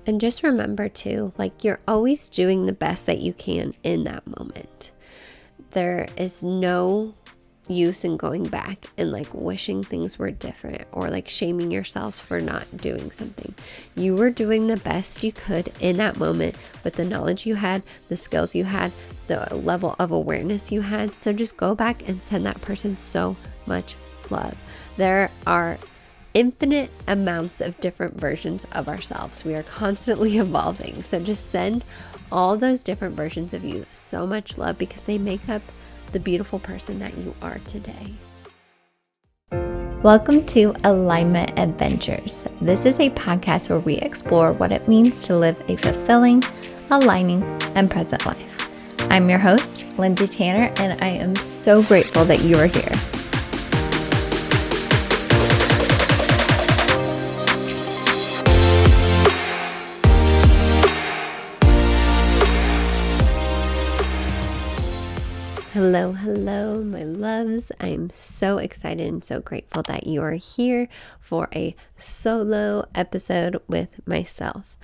And just remember too, like you're always doing the best that you can in that moment. There is no use in going back and like wishing things were different or like shaming yourselves for not doing something. You were doing the best you could in that moment with the knowledge you had, the skills you had, the level of awareness you had. So just go back and send that person so much love. There are infinite amounts of different versions of ourselves. We are constantly evolving. So just send all those different versions of you so much love because they make up the beautiful person that you are today. Welcome to Alignment Adventures. This is a podcast where we explore what it means to live a fulfilling, aligning, and present life. I'm your host, Lindsay Tanner, and I am so grateful that you are here. Hello, my loves. I'm so excited and so grateful that you are here for a solo episode with myself.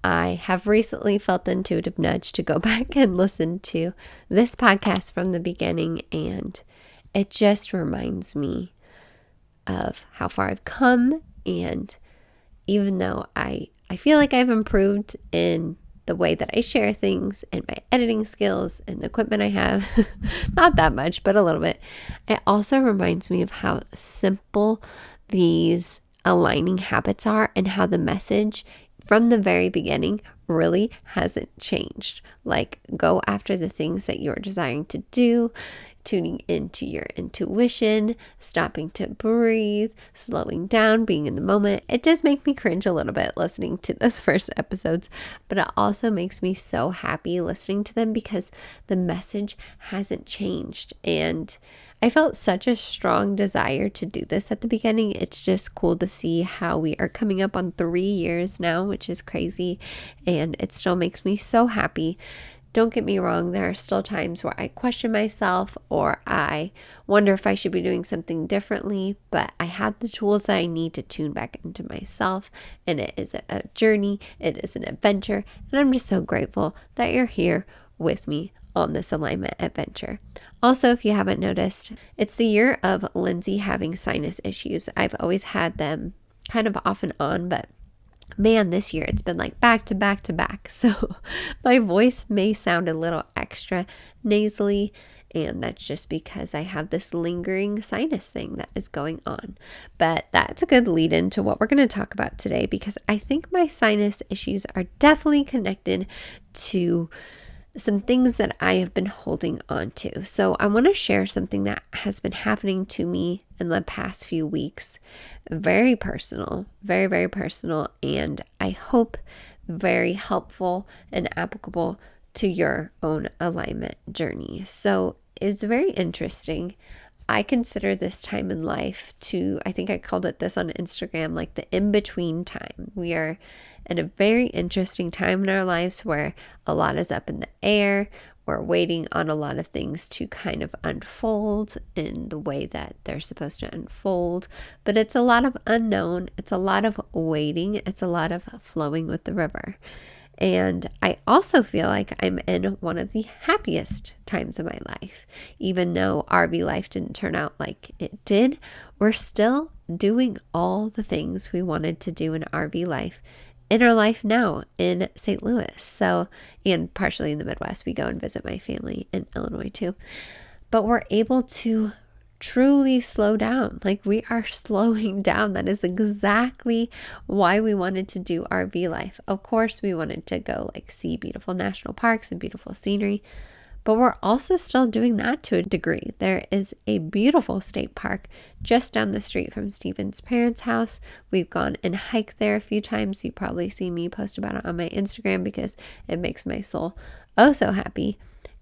I have recently felt the intuitive nudge to go back and listen to this podcast from the beginning, and it just reminds me of how far I've come. And even though I feel like I've improved in the way that I share things and my editing skills and the equipment I have, not that much, but a little bit, it also reminds me of how simple these aligning habits are and how the message from the very beginning really hasn't changed. Like, go after the things that you're desiring to do, tuning into your intuition, stopping to breathe, slowing down, being in the moment. It does make me cringe a little bit listening to those first episodes, but it also makes me so happy listening to them because the message hasn't changed. And I felt such a strong desire to do this at the beginning. It's just cool to see how we are coming up on 3 years now, which is crazy. And it still makes me so happy. Don't get me wrong, there are still times where I question myself or I wonder if I should be doing something differently, but I have the tools that I need to tune back into myself, and it is a journey, it is an adventure, and I'm just so grateful that you're here with me on this alignment adventure. Also, if you haven't noticed, it's the year of Lindsay having sinus issues. I've always had them kind of off and on, but man, this year it's been like back to back to back. So my voice may sound a little extra nasally, and that's just because I have this lingering sinus thing that is going on. But that's a good lead into what we're going to talk about today, because I think my sinus issues are definitely connected to some things that I have been holding on to. So I want to share something that has been happening to me in the past few weeks. Very personal, very, very personal, and I hope very helpful and applicable to your own alignment journey. So it's very interesting. I consider this time in life I think I called it this on Instagram, like the in-between time. We are in a very interesting time in our lives where a lot is up in the air. We're waiting on a lot of things to kind of unfold in the way that they're supposed to unfold. But it's a lot of unknown. It's a lot of waiting. It's a lot of flowing with the river. And I also feel like I'm in one of the happiest times of my life. Even though RV life didn't turn out like it did, we're still doing all the things we wanted to do in RV life in our life now in St. Louis. So, and partially in the Midwest, we go and visit my family in Illinois too. But we're able to truly slow down. Like, we are slowing down. That is exactly why we wanted to do RV life. Of course, we wanted to go like see beautiful national parks and beautiful scenery, but we're also still doing that to a degree. There is a beautiful state park just down the street from Steven's parents' house. We've gone and hiked there a few times. You probably see me post about it on my Instagram because it makes my soul oh so happy.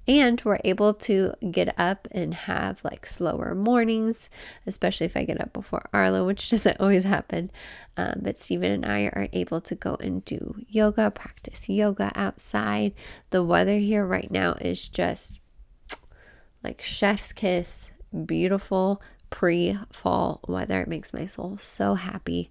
And we're able to get up and have like slower mornings, especially if I get up before Arlo, which doesn't always happen. But Steven and I are able to go and do yoga, practice yoga outside. The weather here right now is just like chef's kiss, beautiful, pre-fall weather. It makes my soul so happy.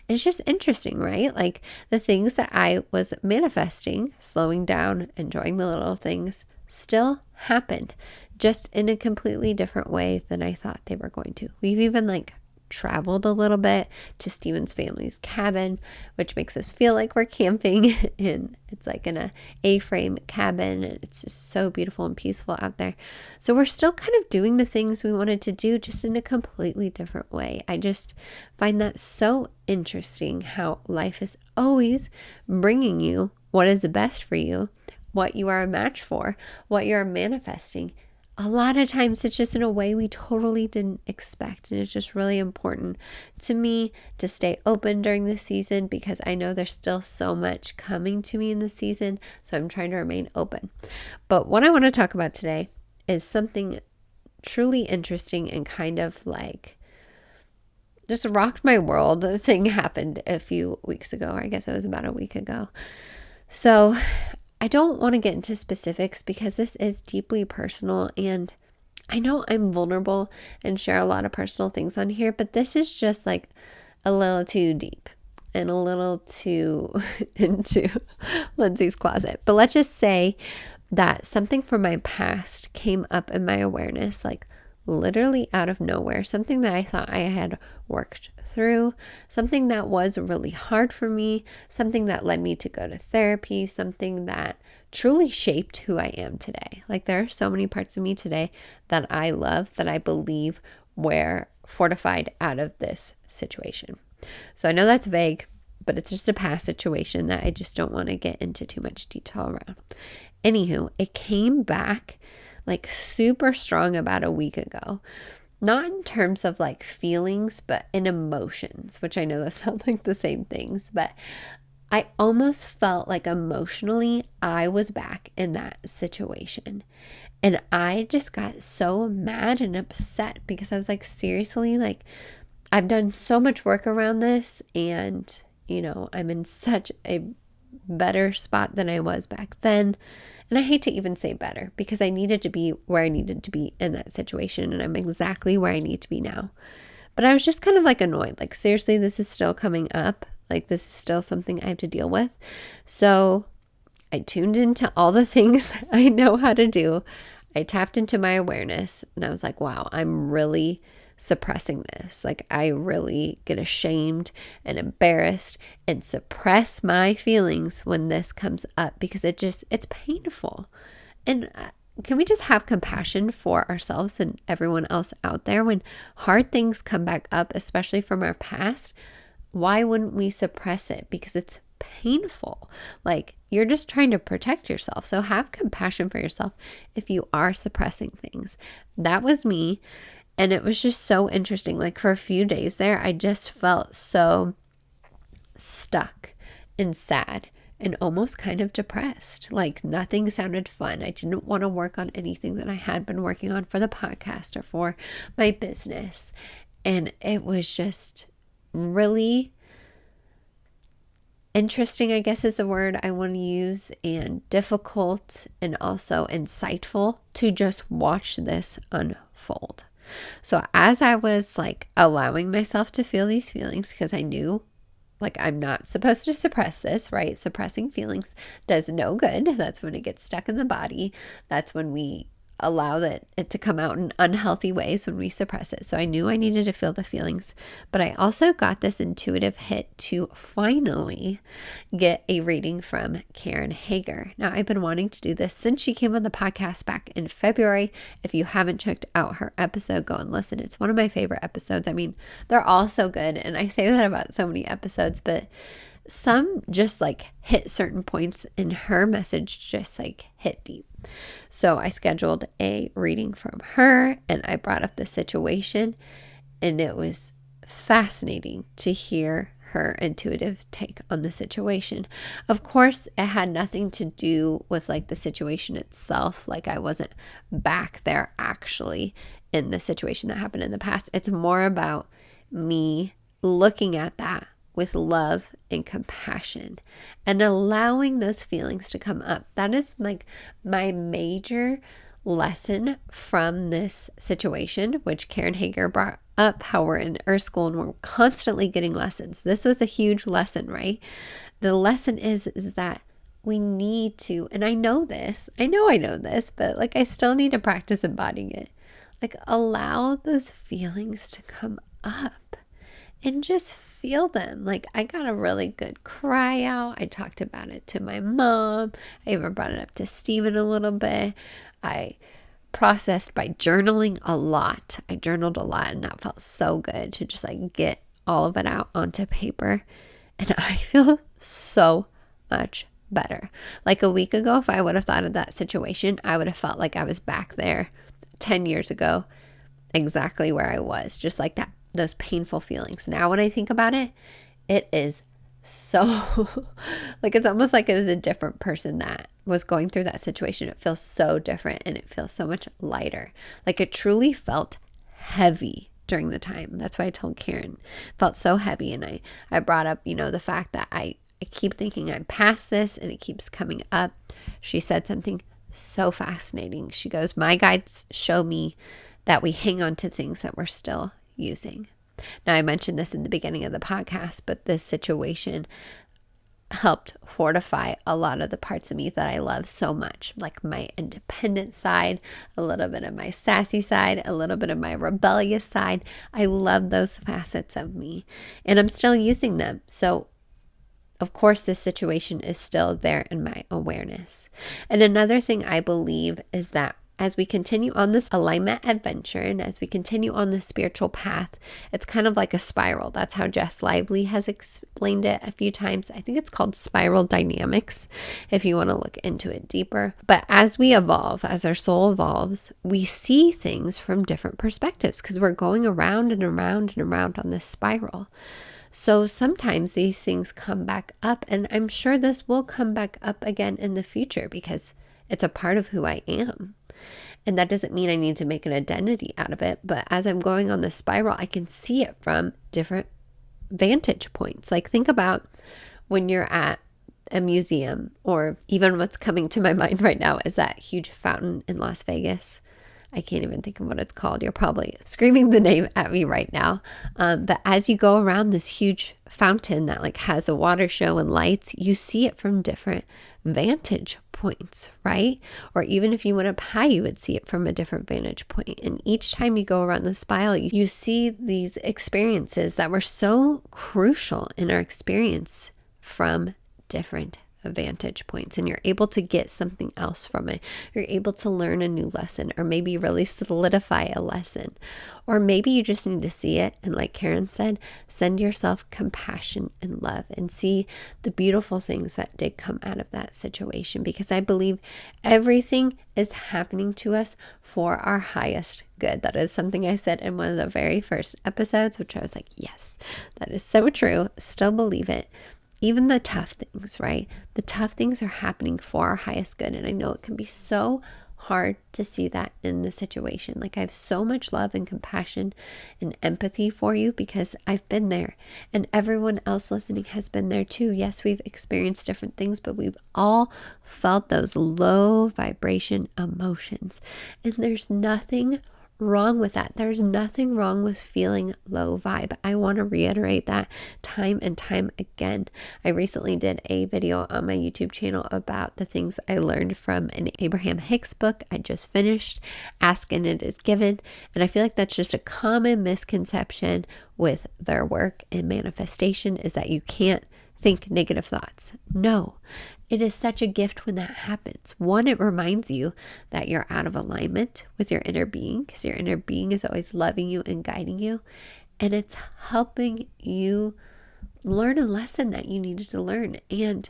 And it's just interesting, right? Like the things that I was manifesting, slowing down, enjoying the little things, still happened, just in a completely different way than I thought they were going to. We've even like traveled a little bit to Steven's family's cabin, which makes us feel like we're camping. And it's like in a A-frame cabin, and it's just so beautiful and peaceful out there. So we're still kind of doing the things we wanted to do, just in a completely different way. I just find that so interesting, how life is always bringing you what is best for you, what you are a match for, what you're manifesting. A lot of times it's just in a way we totally didn't expect. And it's just really important to me to stay open during this season, because I know there's still so much coming to me in the season. So I'm trying to remain open. But what I want to talk about today is something truly interesting and kind of like just rocked my world. The thing happened a few weeks ago, or I guess it was about a week ago. So I don't want to get into specifics because this is deeply personal, and I know I'm vulnerable and share a lot of personal things on here, but this is just like a little too deep and a little too into Lindsay's closet. But let's just say that something from my past came up in my awareness, like literally out of nowhere, something that I thought I had worked through, something that was really hard for me, something that led me to go to therapy, something that truly shaped who I am today. Like there are so many parts of me today that I love, that I believe were fortified out of this situation. So I know that's vague, but it's just a past situation that I just don't want to get into too much detail around. Anywho, it came back like super strong about a week ago. Not in terms of like feelings, but in emotions, which I know those sound like the same things, but I almost felt like emotionally I was back in that situation. And I just got so mad and upset because I was like, seriously, like I've done so much work around this, and I'm in such a better spot than I was back then. And I hate to even say better, because I needed to be where I needed to be in that situation, and I'm exactly where I need to be now. But I was just kind of like annoyed, like seriously, this is still coming up. Like this is still something I have to deal with. So I tuned into all the things I know how to do. I tapped into my awareness, and I was like, wow, I'm really suppressing this. Like I really get ashamed and embarrassed and suppress my feelings when this comes up, because it's painful. And can we just have compassion for ourselves and everyone else out there when hard things come back up, especially from our past? Why wouldn't we suppress it? Because it's painful. Like you're just trying to protect yourself. So have compassion for yourself if you are suppressing things. That was me. And it was just so interesting. Like for a few days there, I just felt so stuck and sad and almost kind of depressed. Like nothing sounded fun. I didn't want to work on anything that I had been working on for the podcast or for my business. And it was just really interesting, I guess is the word I want to use, and difficult and also insightful to just watch this unfold. So as I was like allowing myself to feel these feelings, because I knew like I'm not supposed to suppress this, right? Suppressing feelings does no good. That's when it gets stuck in the body. That's when we allow it to come out in unhealthy ways, when we suppress it. So I knew I needed to feel the feelings, but I also got this intuitive hit to finally get a reading from Karen Hager. Now I've been wanting to do this since she came on the podcast back in February. If you haven't checked out her episode, go and listen. It's one of my favorite episodes. I mean, they're all so good, and I say that about so many episodes, but some just like hit certain points in her message, just like hit deep. So I scheduled a reading from her, and I brought up the situation, and it was fascinating to hear her intuitive take on the situation. Of course, it had nothing to do with like the situation itself. Like I wasn't back there actually in the situation that happened in the past. It's more about me looking at that with love and compassion and allowing those feelings to come up. That is like my major lesson from this situation, which Karen Hager brought up how we're in Earth School and we're constantly getting lessons. This was a huge lesson, right? The lesson is that we need to, and I know this, but like I still need to practice embodying it. Like allow those feelings to come up and just feel them. Like I got a really good cry out. I talked about it to my mom. I even brought it up to Steven a little bit. I processed by journaling a lot. I journaled a lot, and that felt so good to just like get all of it out onto paper. And I feel so much better. Like a week ago, if I would have thought of that situation, I would have felt like I was back there 10 years ago, exactly where I was, just like that, those painful feelings. Now when I think about it, it is so like it's almost like it was a different person that was going through that situation. It feels so different, and it feels so much lighter. Like it truly felt heavy during the time. That's why I told Karen, it felt so heavy. And I brought up, the fact that I keep thinking I'm past this and it keeps coming up. She said something so fascinating. She goes, my guides show me that we hang on to things that we're still using. Now, I mentioned this in the beginning of the podcast, but this situation helped fortify a lot of the parts of me that I love so much, like my independent side, a little bit of my sassy side, a little bit of my rebellious side. I love those facets of me, and I'm still using them. So of course, this situation is still there in my awareness. And another thing I believe is that as we continue on this alignment adventure and as we continue on this spiritual path, it's kind of like a spiral. That's how Jess Lively has explained it a few times. I think it's called spiral dynamics, if you want to look into it deeper. But as we evolve, as our soul evolves, we see things from different perspectives because we're going around and around and around on this spiral. So sometimes these things come back up, and I'm sure this will come back up again in the future because it's a part of who I am. And that doesn't mean I need to make an identity out of it. But as I'm going on this spiral, I can see it from different vantage points. Like think about when you're at a museum, or even what's coming to my mind right now is that huge fountain in Las Vegas. I can't even think of what it's called. You're probably screaming the name at me right now. But as you go around this huge fountain that like has a water show and lights, you see it from different vantage points, right? Or even if you went up high, you would see it from a different vantage point. And each time you go around the spiral, you see these experiences that were so crucial in our experience from different vantage points, and you're able to get something else from it. You're able to learn a new lesson, or maybe really solidify a lesson, or maybe you just need to see it and, like Karen said, send yourself compassion and love and see the beautiful things that did come out of that situation, because I believe everything is happening to us for our highest good. That is something I said in one of the very first episodes, which I was like, yes, that is so true. Still believe it. Even the tough things, right? The tough things are happening for our highest good. And I know it can be so hard to see that in the situation. Like I have so much love and compassion and empathy for you because I've been there, and everyone else listening has been there too. Yes, we've experienced different things, but we've all felt those low vibration emotions. And there's nothing wrong with that. There's nothing wrong with feeling low vibe. I want to reiterate that time and time again. I recently did a video on my YouTube channel about the things I learned from an Abraham Hicks book I just finished, Ask and It Is Given. And I feel like that's just a common misconception with their work in manifestation, is that you can't think negative thoughts. No, it is such a gift when that happens. One, it reminds you that you're out of alignment with your inner being, because your inner being is always loving you and guiding you. And it's helping you learn a lesson that you needed to learn. And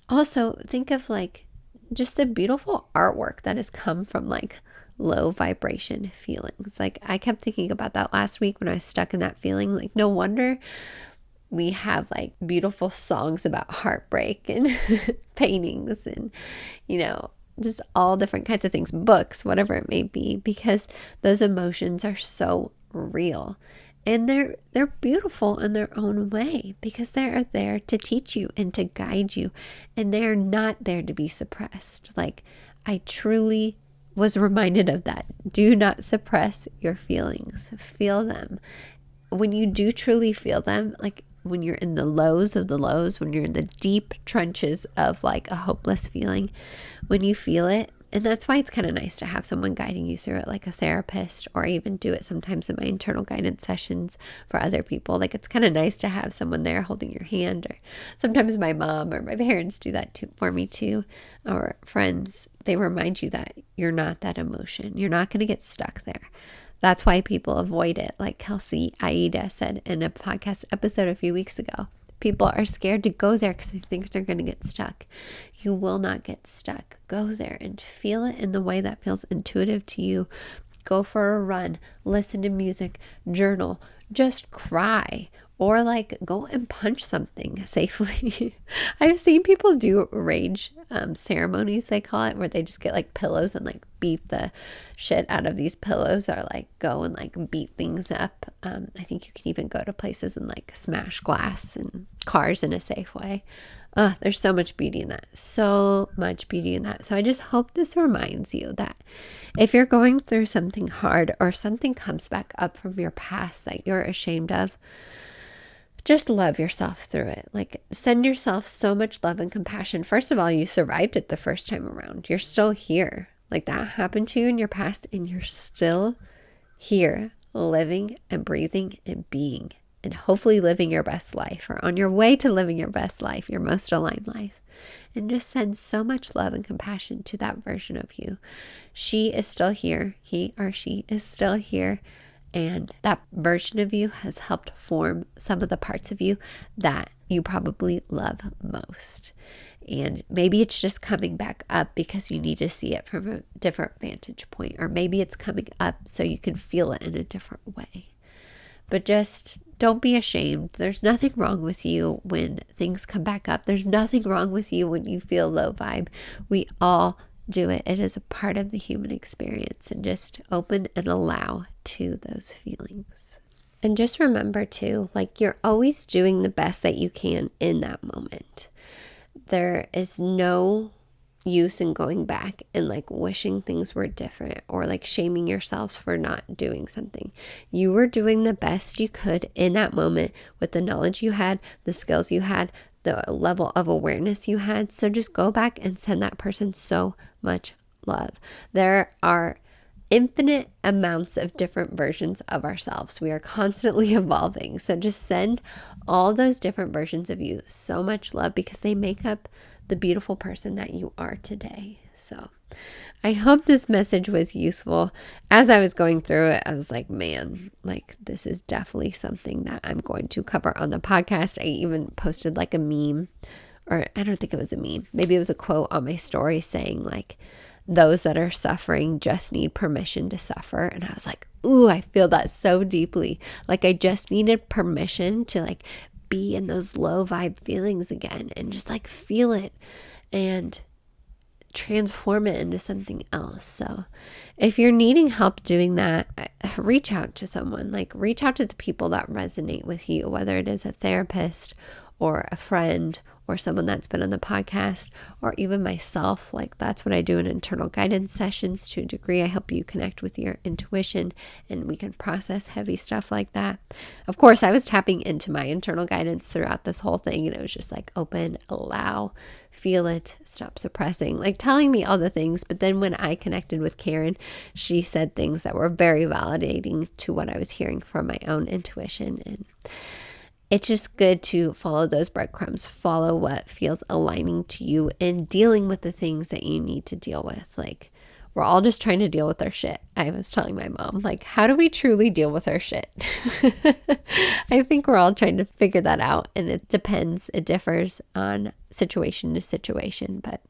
also think of like just the beautiful artwork that has come from like low vibration feelings. Like I kept thinking about that last week when I was stuck in that feeling. Like no wonder we have like beautiful songs about heartbreak and paintings and, just all different kinds of things, books, whatever it may be, because those emotions are so real. And they're beautiful in their own way, because they're there to teach you and to guide you, and they're not there to be suppressed. Like I truly was reminded of that. Do not suppress your feelings. Feel them when you do truly feel them, like when you're in the lows of the lows, when you're in the deep trenches of like a hopeless feeling, when you feel it, and that's why it's kind of nice to have someone guiding you through it, like a therapist, or even do it sometimes in my internal guidance sessions for other people. Like it's kind of nice to have someone there holding your hand, or sometimes my mom or my parents do that too, for me too, or friends. They remind you that you're not that emotion. You're not going to get stuck there. That's why people avoid it. Like Kelsey Aida said in a podcast episode a few weeks ago, people are scared to go there because they think they're going to get stuck. You will not get stuck. Go there and feel it in the way that feels intuitive to you. Go for a run, listen to music, journal, just cry, or like go and punch something safely. I've seen people do rage ceremonies, they call it, where they just get like pillows and like beat the shit out of these pillows, or like go and like beat things up. I think you can even go to places and like smash glass and cars in a safe way. There's so much beauty in that. So much beauty in that. So I just hope this reminds you that if you're going through something hard, or something comes back up from your past that you're ashamed of, just love yourself through it. Like send yourself so much love and compassion. First of all, you survived it the first time around. You're still here. Like that happened to you in your past, and you're still here, living and breathing and being, and hopefully living your best life, or on your way to living your best life, your most aligned life. And just send so much love and compassion to that version of you. She is still here. He or she is still here. And that version of you has helped form some of the parts of you that you probably love most. And maybe it's just coming back up because you need to see it from a different vantage point. Or maybe it's coming up so you can feel it in a different way. But just don't be ashamed. There's nothing wrong with you when things come back up. There's nothing wrong with you when you feel low vibe. We all do it. It is a part of the human experience, and just open and allow to those feelings. And just remember too, like you're always doing the best that you can in that moment. There is no use in going back and like wishing things were different, or like shaming yourselves for not doing something. You were doing the best you could in that moment with the knowledge you had, the skills you had, the level of awareness you had. So just go back and send that person so much love. There are infinite amounts of different versions of ourselves. We are constantly evolving. So just send all those different versions of you so much love, because they make up the beautiful person that you are today. So I hope this message was useful. As I was going through it, I was like, man, like this is definitely something that I'm going to cover on the podcast. I even posted like a meme, or I don't think it was a meme. Maybe it was a quote on my story saying like, those that are suffering just need permission to suffer. And I was like, ooh, I feel that so deeply. Like I just needed permission to like be in those low vibe feelings again, and just like feel it and transform it into something else. So if you're needing help doing that, reach out to someone. Like reach out to the people that resonate with you, whether it is a therapist or a friend or someone that's been on the podcast, or even myself. Like that's what I do in internal guidance sessions to a degree. I help you connect with your intuition, and we can process heavy stuff like that. Of course, I was tapping into my internal guidance throughout this whole thing, and it was just like open, allow, feel it, stop suppressing, like telling me all the things. But then when I connected with Karen, she said things that were very validating to what I was hearing from my own intuition. And it's just good to follow those breadcrumbs, follow what feels aligning to you in dealing with the things that you need to deal with. Like we're all just trying to deal with our shit. I was telling my mom, like, how do we truly deal with our shit? I think we're all trying to figure that out, and it depends. It differs on situation to situation, but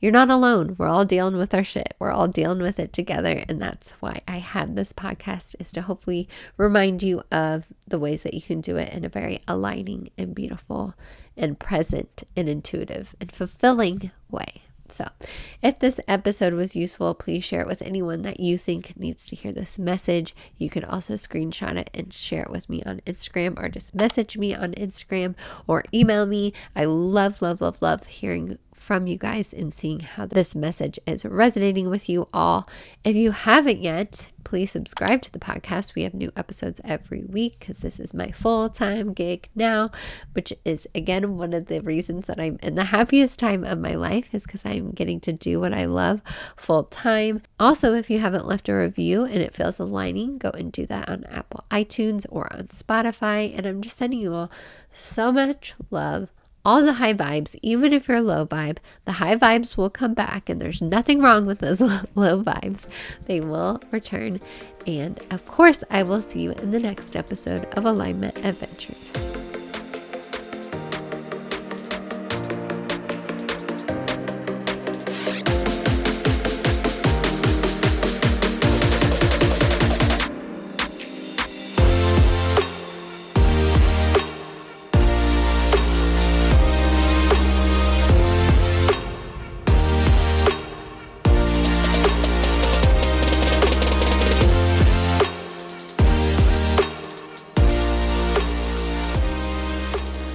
you're not alone. We're all dealing with our shit. We're all dealing with it together. And that's why I had this podcast, is to hopefully remind you of the ways that you can do it in a very aligning and beautiful and present and intuitive and fulfilling way. So if this episode was useful, please share it with anyone that you think needs to hear this message. You can also screenshot it and share it with me on Instagram, or just message me on Instagram or email me. I love, love, love, love hearing from you guys and seeing how this message is resonating with you all. If you haven't yet, please subscribe to the podcast. We have new episodes every week because this is my full-time gig now, which is, again, one of the reasons that I'm in the happiest time of my life is because I'm getting to do what I love full-time. Also, if you haven't left a review and it feels aligning, go and do that on Apple iTunes or on Spotify. And I'm just sending you all so much love. All the high vibes, even if you're low vibe, the high vibes will come back, and there's nothing wrong with those low vibes. They will return. And of course, I will see you in the next episode of Alignment Adventures.